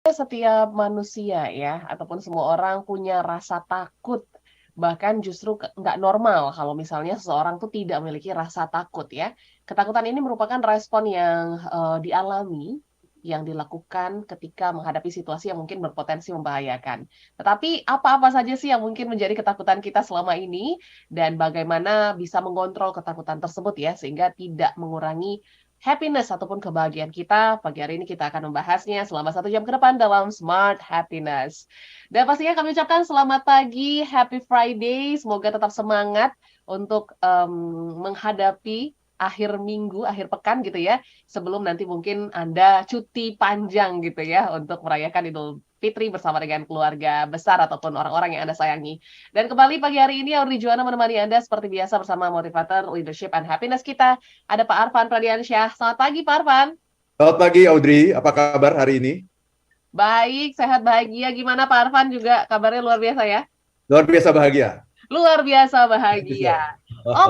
Setiap manusia ya, ataupun semua orang punya rasa takut. Bahkan justru nggak normal kalau misalnya seseorang tuh tidak memiliki rasa takut ya. Ketakutan ini merupakan respon yang dialami, yang dilakukan ketika menghadapi situasi yang mungkin berpotensi membahayakan. Tetapi apa-apa saja sih yang mungkin menjadi ketakutan kita selama ini dan bagaimana bisa mengontrol ketakutan tersebut ya sehingga tidak mengurangi happiness ataupun kebahagiaan kita. Pagi hari ini kita akan membahasnya selama 1 jam ke depan dalam Smart Happiness. Dan pastinya kami ucapkan selamat pagi, Happy Friday. Semoga tetap semangat untuk menghadapi akhir minggu, akhir pekan gitu ya. Sebelum nanti mungkin Anda cuti panjang gitu ya untuk merayakan Idul Fitri bersama dengan keluarga besar ataupun orang-orang yang Anda sayangi. Dan kembali pagi hari ini Audrey Juwana menemani Anda seperti biasa bersama motivator leadership and happiness kita. Ada Pak Arfan Pradiansyah. Selamat pagi Pak Arfan. Selamat pagi Audrey, apa kabar hari ini? Baik, sehat bahagia. Gimana Pak Arfan juga kabarnya luar biasa ya? Luar biasa bahagia. Luar biasa bahagia. Iya.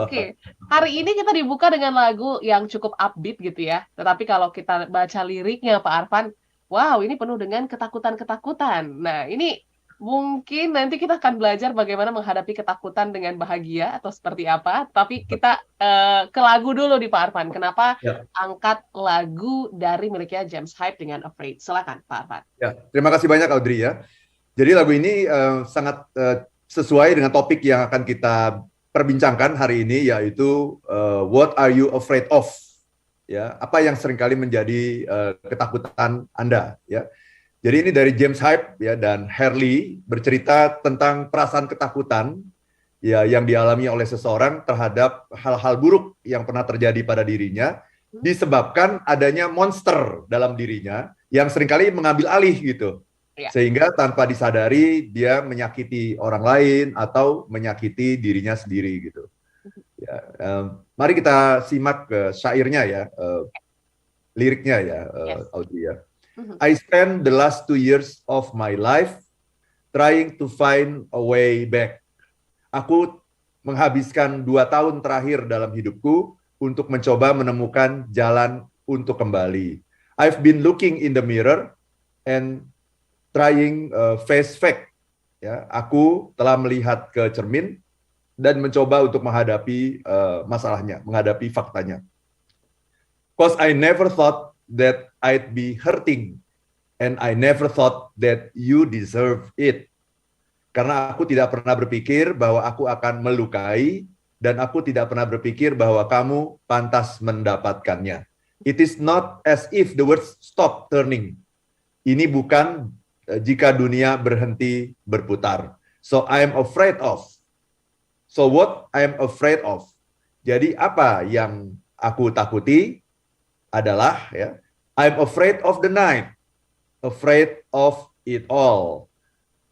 Oke, hari ini kita dibuka dengan lagu yang cukup upbeat gitu ya. Tetapi kalau kita baca liriknya Pak Arfan, wow ini penuh dengan ketakutan-ketakutan. Nah ini mungkin nanti kita akan belajar bagaimana menghadapi ketakutan dengan bahagia atau seperti apa. Tapi kita ke lagu dulu di Pak Arfan. Kenapa Ya, angkat lagu dari miliknya James Hype dengan Afraid? Silakan Pak Arfan. ya. Terima kasih banyak Audrey ya. Jadi lagu ini sangat sesuai dengan topik yang akan kita perbincangkan hari ini, yaitu What are you afraid of? Ya, apa yang seringkali menjadi ketakutan Anda? Ya. Jadi ini dari James Hype ya dan Harley bercerita tentang perasaan ketakutan ya yang dialami oleh seseorang terhadap hal-hal buruk yang pernah terjadi pada dirinya disebabkan adanya monster dalam dirinya yang seringkali mengambil alih gitu. Ya. Sehingga tanpa disadari dia menyakiti orang lain atau menyakiti dirinya sendiri gitu. Ya, mari kita simak syairnya ya, liriknya ya, Yes. Audrey ya. I spent the last 2 years of my life trying to find a way back. Aku menghabiskan 2 tahun terakhir dalam hidupku untuk mencoba menemukan jalan untuk kembali. I've been looking in the mirror and trying face fact. Ya, aku telah melihat ke cermin dan mencoba untuk menghadapi masalahnya, menghadapi faktanya. Cause I never thought that I'd be hurting and I never thought that you deserve it. Karena aku tidak pernah berpikir bahwa aku akan melukai dan aku tidak pernah berpikir bahwa kamu pantas mendapatkannya. It is not as if the world stop turning. Ini bukan jika dunia berhenti berputar. So I am afraid of. So what I am afraid of. Jadi apa yang aku takuti adalah ya, I'm afraid of the night. Afraid of it all.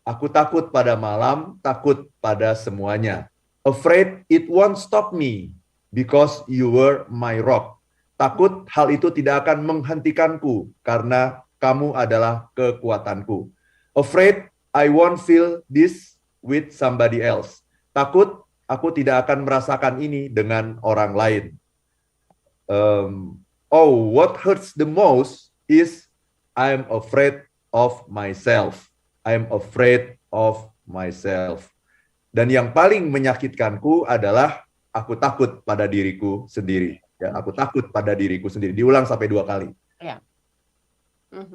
Aku takut pada malam, takut pada semuanya. Afraid it won't stop me because you were my rock. Takut hal itu tidak akan menghentikanku karena kamu adalah kekuatanku. Afraid I won't feel this with somebody else. Takut aku tidak akan merasakan ini dengan orang lain. What hurts the most is I'm afraid of myself. I'm afraid of myself. Dan yang paling menyakitkanku adalah aku takut pada diriku sendiri. Ya, aku takut pada diriku sendiri. Diulang sampai 2 kali. Ya.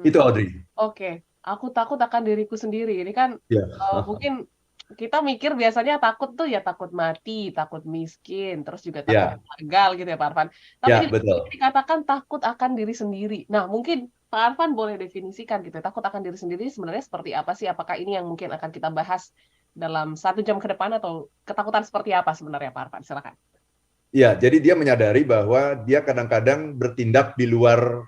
Itu Audrey. Oke, aku takut akan diriku sendiri. Ini kan Ya. mungkin kita mikir biasanya takut tuh ya takut mati, takut miskin, terus juga takut Ya, gagal gitu ya Pak Arfan. Tapi ya di sini betul. dikatakan takut akan diri sendiri. Nah, mungkin Pak Arfan boleh definisikan gitu, takut akan diri sendiri sebenarnya seperti apa sih? Apakah ini yang mungkin akan kita bahas dalam 1 jam ke depan atau ketakutan seperti apa sebenarnya Pak Arfan? Silakan. Ya, jadi dia menyadari bahwa dia kadang-kadang bertindak di luar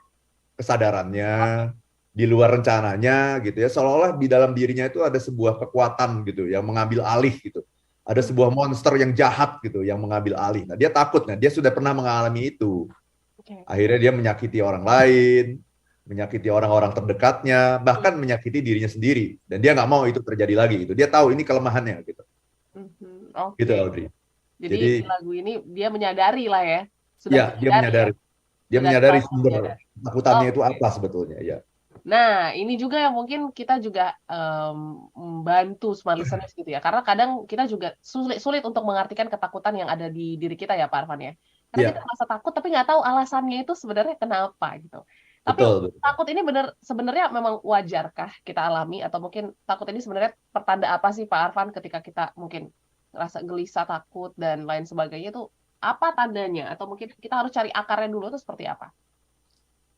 kesadarannya, di luar rencananya gitu ya, seolah-olah di dalam dirinya itu ada sebuah kekuatan gitu yang mengambil alih gitu. Ada sebuah monster yang jahat gitu yang mengambil alih. Nah, dia takut, nah dia sudah pernah mengalami itu. Oke. Akhirnya dia menyakiti orang lain, menyakiti orang-orang terdekatnya, bahkan menyakiti dirinya sendiri. Dan dia nggak mau itu terjadi lagi gitu. Dia tahu ini kelemahannya gitu. Gitu Oke. Audrey. Jadi Jadi di lagu ini dia menyadari lah ya, sudah ya dia menyadari ya, menyadari. Dia sudah menyadari merasa sumber menyadari. ketakutannya itu Oke. apa sebetulnya ya. Nah, ini juga yang mungkin kita juga bantu smart listeners gitu ya. Karena kadang kita juga sulit untuk mengartikan ketakutan yang ada di diri kita ya, Pak Arfan ya. Karena kita Iya, merasa takut tapi nggak tahu alasannya itu sebenarnya kenapa gitu. Tapi betul, betul. takut ini sebenarnya memang wajarkah kita alami atau mungkin takut ini sebenarnya pertanda apa sih Pak Arfan ketika kita mungkin rasa gelisah, takut dan lain sebagainya itu apa tandanya atau mungkin kita harus cari akarnya dulu itu seperti apa?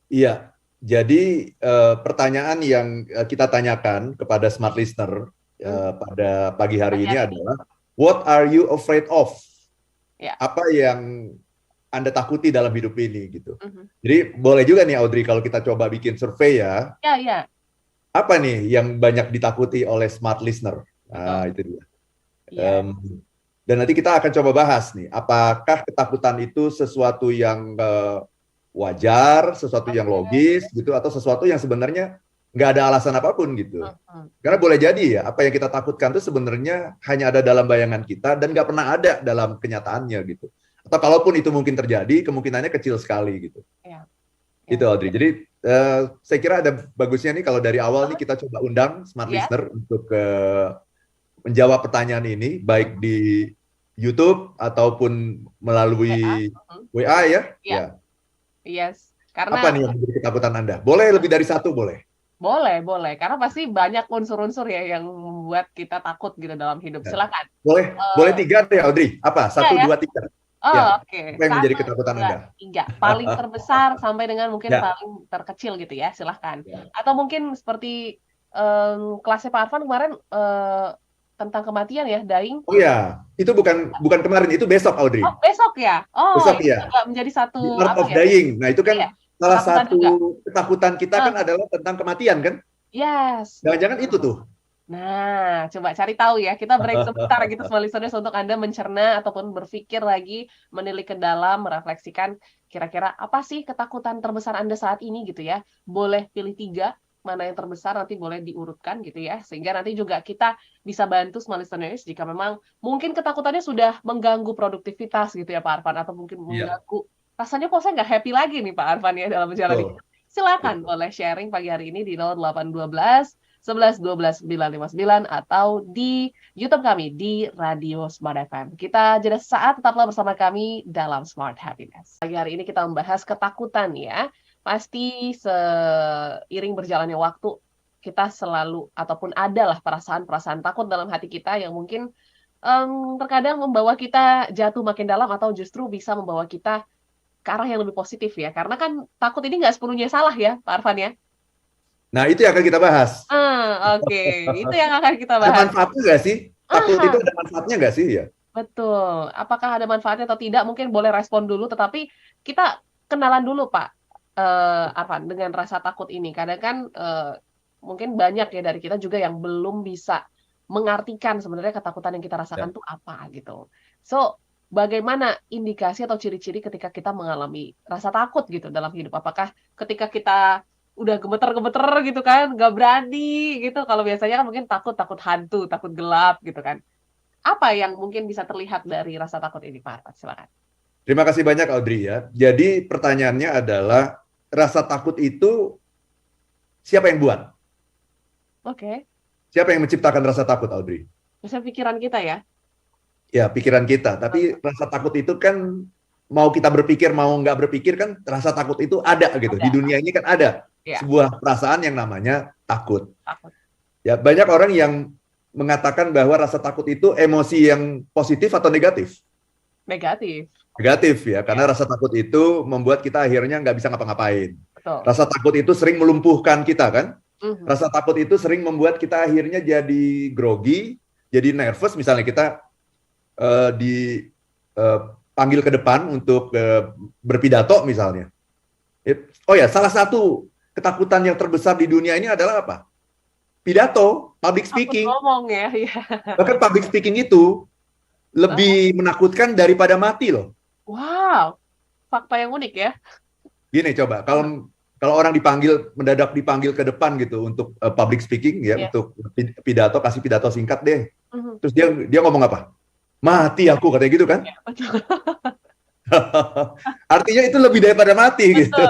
Iya, jadi pertanyaan yang kita tanyakan kepada smart listener pada pagi hari ini adalah, what are you afraid of? Ya. Apa yang Anda takuti dalam hidup ini gitu. Jadi boleh juga nih Audrey kalau kita coba bikin survei ya. Ya, ya. Apa nih yang banyak ditakuti oleh smart listener? Nah, itu dia. Dan nanti kita akan coba bahas nih, apakah ketakutan itu sesuatu yang wajar, sesuatu yang logis gitu, atau sesuatu yang sebenarnya nggak ada alasan apapun gitu. Karena boleh jadi ya, apa yang kita takutkan itu sebenarnya hanya ada dalam bayangan kita dan nggak pernah ada dalam kenyataannya gitu. Atau kalaupun itu mungkin terjadi, kemungkinannya kecil sekali gitu. Gitu Audrey. Jadi saya kira ada bagusnya nih kalau dari awal nih kita coba undang smart listener untuk menjawab pertanyaan ini, baik di YouTube ataupun melalui WA ya. Ya. Yes. Karena apa nih yang menjadi ketakutan Anda? Boleh lebih dari satu, boleh? Boleh. Karena pasti banyak unsur-unsur ya yang membuat kita takut gitu dalam hidup. Silakan. Boleh 3 deh, Audrey. Apa? 1, 2, 3. Oh, oke. Apa yang menjadi ketakutan Anda? 3. Paling terbesar sampai dengan mungkin paling terkecil gitu ya. Silahkan. Atau mungkin seperti kelasnya Pak Arfan kemarin tentang kematian ya, dying. Oh ya, itu bukan kemarin, itu besok Audrey. Oh, besok ya? Oh, besok itu ya. juga menjadi satu The Art of Dying. Nah, itu kan salah satu juga ketakutan kita kan adalah tentang kematian kan? Yes. Jangan-jangan itu tuh. Nah, coba cari tahu ya. Kita break sebentar gitu smart listeners untuk Anda mencerna ataupun berpikir lagi, menilik ke dalam, merefleksikan kira-kira apa sih ketakutan terbesar Anda saat ini gitu ya. Boleh pilih 3, mana yang terbesar nanti boleh diurutkan gitu ya. Sehingga nanti juga kita bisa bantu smart listeners jika memang mungkin ketakutannya sudah mengganggu produktivitas gitu ya Pak Arfan. Atau mungkin mengganggu, rasanya kok saya nggak happy lagi nih Pak Arfan ya dalam menjalani hidup. Silakan boleh sharing pagi hari ini di 0812 11 12 959 atau di YouTube kami di Radio Smart FM. Kita jeda sesaat, tetaplah bersama kami dalam Smart Happiness. Pagi hari ini kita membahas ketakutan ya. Pasti seiring berjalannya waktu kita selalu ataupun adalah perasaan-perasaan takut dalam hati kita yang mungkin terkadang membawa kita jatuh makin dalam atau justru bisa membawa kita ke arah yang lebih positif ya. Karena kan takut ini nggak sepenuhnya salah ya Pak Arfan ya. Nah, itu yang akan kita bahas. Oke. Itu yang akan kita bahas. Ada manfaatnya nggak sih? Takut itu ada manfaatnya nggak sih? Ya. Betul. Apakah ada manfaatnya atau tidak? Mungkin boleh respon dulu, tetapi kita kenalan dulu Pak Arfan dengan rasa takut ini. Kadang kan mungkin banyak ya dari kita juga yang belum bisa mengartikan sebenarnya ketakutan yang kita rasakan itu apa gitu. So, bagaimana indikasi atau ciri-ciri ketika kita mengalami rasa takut gitu dalam hidup? Apakah ketika kita udah gemeter-gemeter gitu kan, nggak berani gitu. Kalau biasanya kan mungkin takut hantu, takut gelap gitu kan. Apa yang mungkin bisa terlihat dari rasa takut ini, Pak Arfan? Silakan. Terima kasih banyak Audrey ya. Jadi pertanyaannya adalah, rasa takut itu siapa yang buat? Oke. Siapa yang menciptakan rasa takut, Audrey? Bisa pikiran kita ya? Ya, pikiran kita. Tapi rasa takut itu kan mau kita berpikir, mau nggak berpikir kan rasa takut itu ada gitu. Di dunia ini kan ada sebuah perasaan yang namanya takut. Ya, banyak orang yang mengatakan bahwa rasa takut itu emosi yang positif atau negatif? Negatif ya, karena rasa takut itu membuat kita akhirnya nggak bisa ngapa-ngapain. Rasa takut itu sering melumpuhkan kita kan? Rasa takut itu sering membuat kita akhirnya jadi grogi, jadi nervous. Misalnya kita dipanggil ke depan untuk berpidato misalnya. Oh ya, salah satu ketakutan yang terbesar di dunia ini adalah apa? Pidato, public speaking. Ngomong ya. Bahkan public speaking itu lebih menakutkan daripada mati loh. Wow, fakta yang unik ya. Gini coba, kalau orang mendadak dipanggil ke depan gitu untuk public speaking ya, untuk pidato, kasih pidato singkat deh. Terus dia ngomong apa? Mati aku, katanya gitu kan? Artinya itu lebih daripada mati gitu.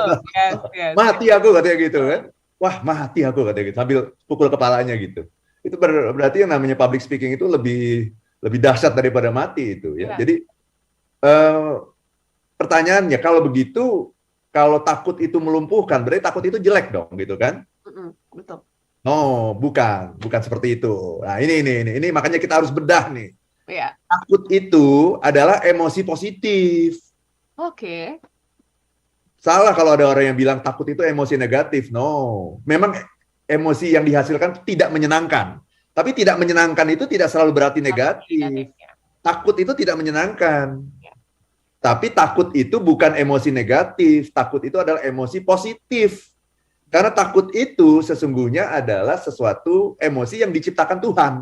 Yes. Mati aku, katanya gitu kan? wah mati aku katanya gitu, sambil pukul kepalanya gitu. Itu berarti yang namanya public speaking itu lebih dahsyat daripada mati itu ya. Iya. Jadi pertanyaannya kalau begitu, kalau takut itu melumpuhkan, berarti takut itu jelek dong gitu kan? Betul. Oh, bukan seperti itu. Nah, ini makanya kita harus bedah nih. Iya. Takut itu adalah emosi positif. Oke. Salah kalau ada orang yang bilang takut itu emosi negatif. No, memang emosi yang dihasilkan tidak menyenangkan. Tapi tidak menyenangkan itu tidak selalu berarti negatif. Ya. Takut itu tidak menyenangkan. Ya. Tapi takut itu bukan emosi negatif. Takut itu adalah emosi positif. Karena takut itu sesungguhnya adalah sesuatu emosi yang diciptakan Tuhan.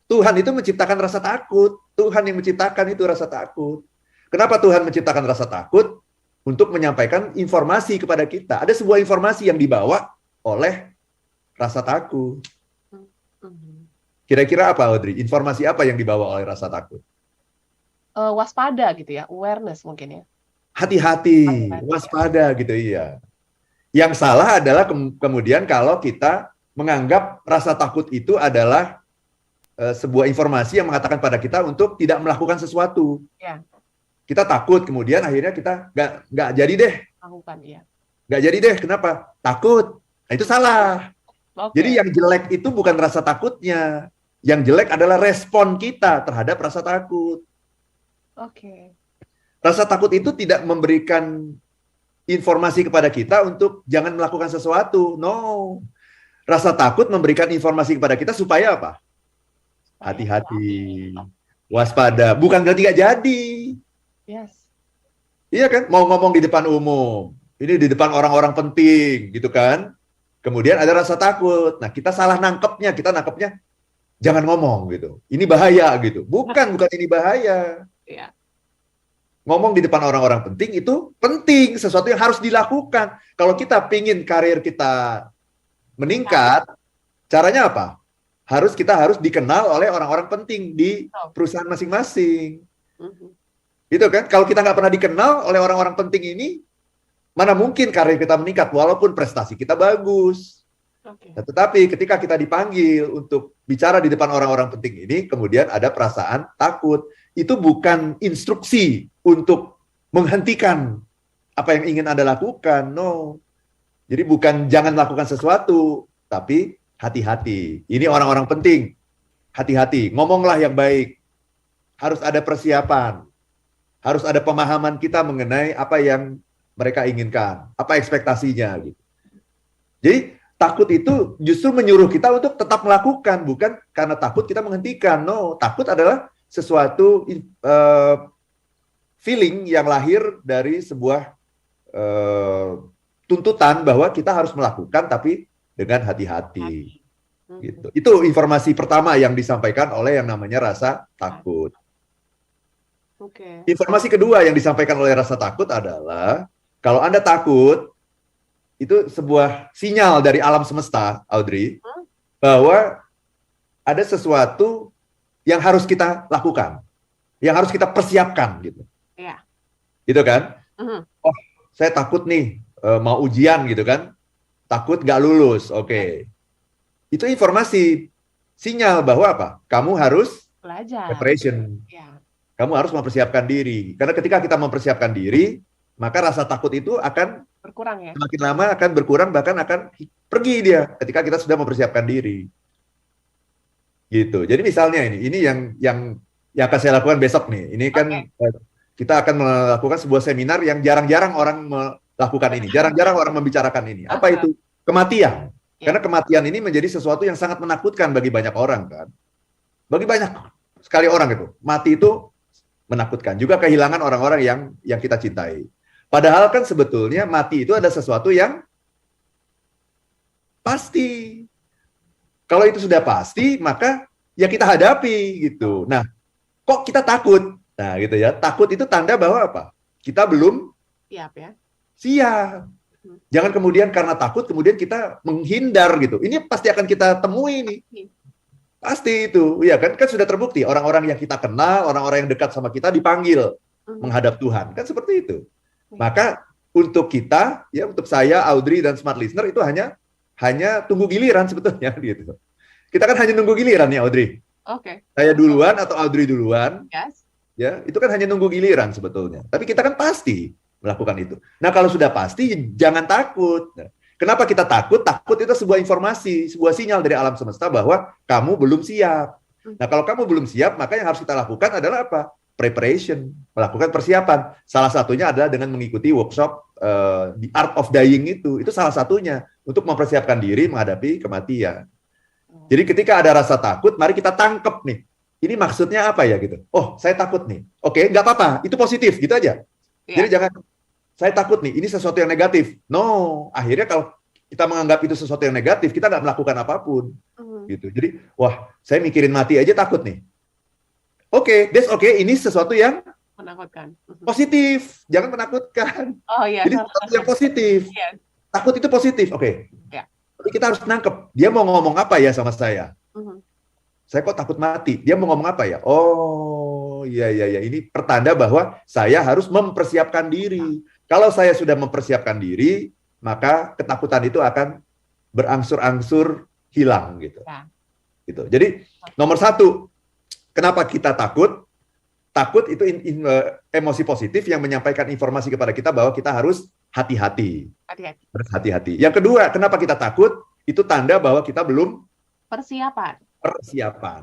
Tuhan itu menciptakan rasa takut. Tuhan yang menciptakan itu rasa takut. Kenapa Tuhan menciptakan rasa takut? Untuk menyampaikan informasi kepada kita. Ada sebuah informasi yang dibawa oleh rasa takut. Kira-kira apa, Audrey? Informasi apa yang dibawa oleh rasa takut? Waspada gitu ya, awareness mungkin ya. Hati-hati, waspada gitu, iya. Yang salah adalah kemudian kalau kita menganggap rasa takut itu adalah sebuah informasi yang mengatakan pada kita untuk tidak melakukan sesuatu. Ya. Kita takut, kemudian akhirnya kita nggak jadi deh. Lakukan, ya. Nggak jadi deh, kenapa? Takut. Nah, itu salah. Okay. Jadi yang jelek itu bukan rasa takutnya. Yang jelek adalah respon kita terhadap rasa takut. Oke. Rasa takut itu tidak memberikan informasi kepada kita untuk jangan melakukan sesuatu. No. Rasa takut memberikan informasi kepada kita supaya apa? Hati-hati. Waspada. Bukan berarti nggak jadi. Yes. Iya kan? Mau ngomong di depan umum. Ini di depan orang-orang penting, gitu kan? Kemudian ada rasa takut. Nah, kita salah nangkepnya. Kita nangkepnya, jangan ngomong, gitu. Ini bahaya, gitu. Bukan ini bahaya. Iya. Ngomong di depan orang-orang penting itu penting, sesuatu yang harus dilakukan. Kalau kita pingin karir kita meningkat, caranya apa? Kita harus dikenal oleh orang-orang penting di perusahaan masing-masing. Gitu kan? Kalau kita nggak pernah dikenal oleh orang-orang penting ini, mana mungkin karir kita meningkat walaupun prestasi kita bagus. Nah, tetapi ketika kita dipanggil untuk bicara di depan orang-orang penting ini, kemudian ada perasaan takut. Itu bukan instruksi untuk menghentikan apa yang ingin Anda lakukan. No. Jadi bukan jangan lakukan sesuatu, tapi hati-hati. Ini orang-orang penting. Hati-hati. Ngomonglah yang baik. Harus ada persiapan. Harus ada pemahaman kita mengenai apa yang mereka inginkan. Apa ekspektasinya. Gitu. Jadi takut itu justru menyuruh kita untuk tetap melakukan. Bukan karena takut kita menghentikan. No. Takut adalah sesuatu feeling yang lahir dari sebuah tuntutan bahwa kita harus melakukan tapi dengan hati-hati. Gitu. Itu informasi pertama yang disampaikan oleh yang namanya rasa takut. Informasi kedua yang disampaikan oleh rasa takut adalah kalau Anda takut, itu sebuah sinyal dari alam semesta, Audrey, bahwa ada sesuatu yang harus kita lakukan, yang harus kita persiapkan, gitu. Iya. Gitu kan? Oh, saya takut nih mau ujian, gitu kan? Takut nggak lulus, oke. Itu informasi, sinyal bahwa apa? Kamu harus belajar. Preparation. Ya. Kamu harus mempersiapkan diri. Karena ketika kita mempersiapkan diri, maka rasa takut itu akan berkurang ya. Semakin lama akan berkurang, bahkan akan pergi dia ketika kita sudah mempersiapkan diri. Gitu. Jadi misalnya ini yang akan saya lakukan besok nih. Ini kan kita akan melakukan sebuah seminar yang jarang-jarang orang melakukan ini. Jarang-jarang orang membicarakan ini. Apa itu? Kematian. Karena kematian ini menjadi sesuatu yang sangat menakutkan bagi banyak orang kan. Bagi banyak sekali orang itu. Mati itu menakutkan. Juga kehilangan orang-orang yang kita cintai. Padahal kan sebetulnya mati itu ada sesuatu yang pasti. Kalau itu sudah pasti, maka ya kita hadapi gitu. Nah, kok kita takut? Nah, gitu ya. Takut itu tanda bahwa apa? Kita belum siap ya. Siap. Jangan kemudian karena takut kemudian kita menghindar gitu. Ini pasti akan kita temui nih. Pasti itu. Iya kan? Kan sudah terbukti orang-orang yang kita kenal, orang-orang yang dekat sama kita dipanggil menghadap Tuhan. Kan seperti itu. Maka untuk kita, ya untuk saya, Audrey dan smart listener itu hanya tunggu giliran sebetulnya gitu. Kita kan hanya nunggu giliran ya Audrey. Oke. Saya duluan atau Audrey duluan, Yes. ya itu kan hanya nunggu giliran sebetulnya. Tapi kita kan pasti melakukan itu. Nah kalau sudah pasti jangan takut. Nah, kenapa kita takut? Takut itu sebuah informasi, sebuah sinyal dari alam semesta bahwa kamu belum siap. Nah kalau kamu belum siap, maka yang harus kita lakukan adalah apa? Preparation, melakukan persiapan. Salah satunya adalah dengan mengikuti workshop The Art of Dying itu salah satunya untuk mempersiapkan diri menghadapi kematian. Jadi ketika ada rasa takut, mari kita tangkep nih. Ini maksudnya apa ya gitu? Oh, saya takut nih. Oke, nggak apa-apa. Itu positif, gitu aja. Jadi jangan, saya takut nih, ini sesuatu yang negatif. No, akhirnya kalau kita menganggap itu sesuatu yang negatif, kita nggak melakukan apapun. Gitu. Jadi, wah, saya mikirin mati aja takut nih. Oke, that's okay. Ini sesuatu yang Menakutkan. positif, jangan menakutkan. Oh iya. Jadi sesuatu yang positif. Yes. Takut itu positif, oke. Ya. Tapi kita harus nangkep, dia mau ngomong apa ya sama saya? Saya kok takut mati? Dia mau ngomong apa ya? Oh, iya. Ini pertanda bahwa saya harus mempersiapkan diri. Kalau saya sudah mempersiapkan diri, maka ketakutan itu akan berangsur-angsur hilang gitu. Ya. Gitu. Jadi nomor satu, kenapa kita takut? Takut itu emosi positif yang menyampaikan informasi kepada kita bahwa kita harus hati-hati. Harus hati-hati. Yang kedua, kenapa kita takut? Itu tanda bahwa kita belum persiapan.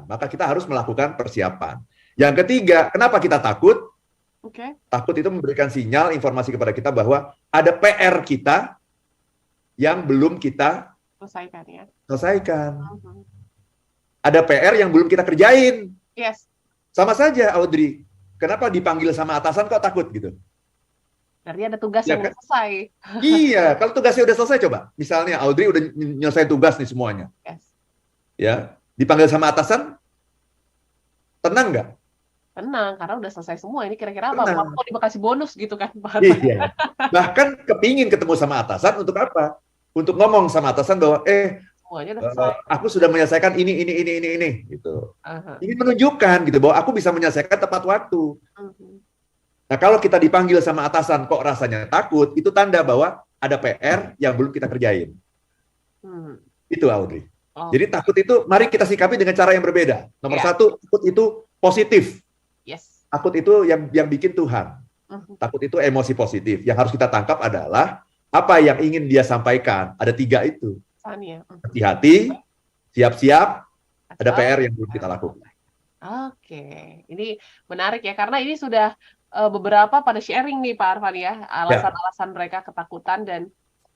Maka kita harus melakukan persiapan. Yang ketiga, kenapa kita takut? Takut itu memberikan sinyal informasi kepada kita bahwa ada PR kita yang belum kita selesaikan. Ada PR yang belum kita kerjain. Yes. Sama saja, Audrey. Kenapa dipanggil sama atasan kok takut gitu? Berarti ada tugas yang kan? selesai. Iya, kalau tugasnya udah selesai coba. Misalnya Audrey udah nyelesain tugas nih semuanya. Yes. Ya, dipanggil sama atasan, tenang nggak? Tenang, karena udah selesai semua. Ini kira-kira apa? Mau dikasih bonus gitu kan? Iya. Bahkan kepingin ketemu sama atasan untuk apa? Untuk ngomong sama atasan bahwa aku sudah menyelesaikan ini gitu. Ingin menunjukkan gitu bahwa aku bisa menyelesaikan tepat waktu. Nah, kalau kita dipanggil sama atasan kok rasanya takut, itu tanda bahwa ada PR yang belum kita kerjain. Itu Audrey. Jadi takut itu mari kita sikapi dengan cara yang berbeda. Nomor satu, takut itu positif. Yes. Takut itu yang bikin Tuhan. Takut itu emosi positif. Yang harus kita tangkap adalah apa yang ingin dia sampaikan. Ada 3 itu. Hati-hati, siap-siap, ada PR yang belum kita lakukan. Oke, ini menarik ya, karena ini sudah beberapa pada sharing nih Pak Arfan ya, alasan-alasan mereka ketakutan, dan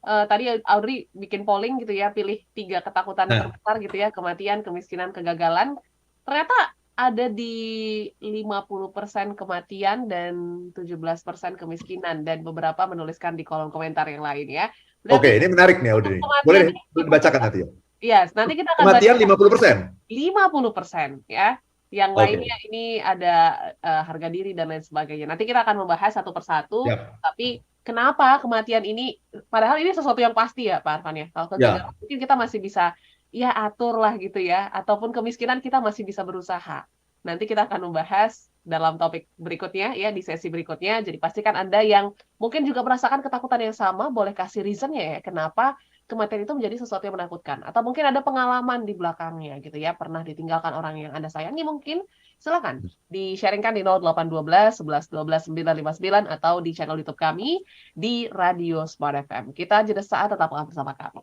tadi Audrey bikin polling gitu ya, pilih 3 ketakutan terbesar gitu ya, kematian, kemiskinan, kegagalan. Ternyata ada di 50% kematian dan 17% kemiskinan, dan beberapa menuliskan di kolom komentar yang lain ya. Oke, ini menarik nih Audrey. Boleh dibacakan nanti ya? Iya, nanti kita akan kematian baca 50% ya. Yang lainnya ini ada harga diri dan lain sebagainya. Nanti kita akan membahas satu persatu. Tapi kenapa kematian ini, padahal ini sesuatu yang pasti ya Pak Arfan ya. Kalau kegagalan mungkin kita masih bisa ya atur lah gitu ya. Ataupun kemiskinan kita masih bisa berusaha. Nanti kita akan membahas dalam topik berikutnya ya, di sesi berikutnya. Jadi pastikan Anda yang mungkin juga merasakan ketakutan yang sama, boleh kasih reason-nya ya, kenapa kematian itu menjadi sesuatu yang menakutkan. Atau mungkin ada pengalaman di belakangnya gitu ya, pernah ditinggalkan orang yang Anda sayangi mungkin. Silakan di-sharingkan di 0812 11 12 959 atau di channel YouTube kami di Radio Smart FM. Kita jeda saat, tetap bersama kami.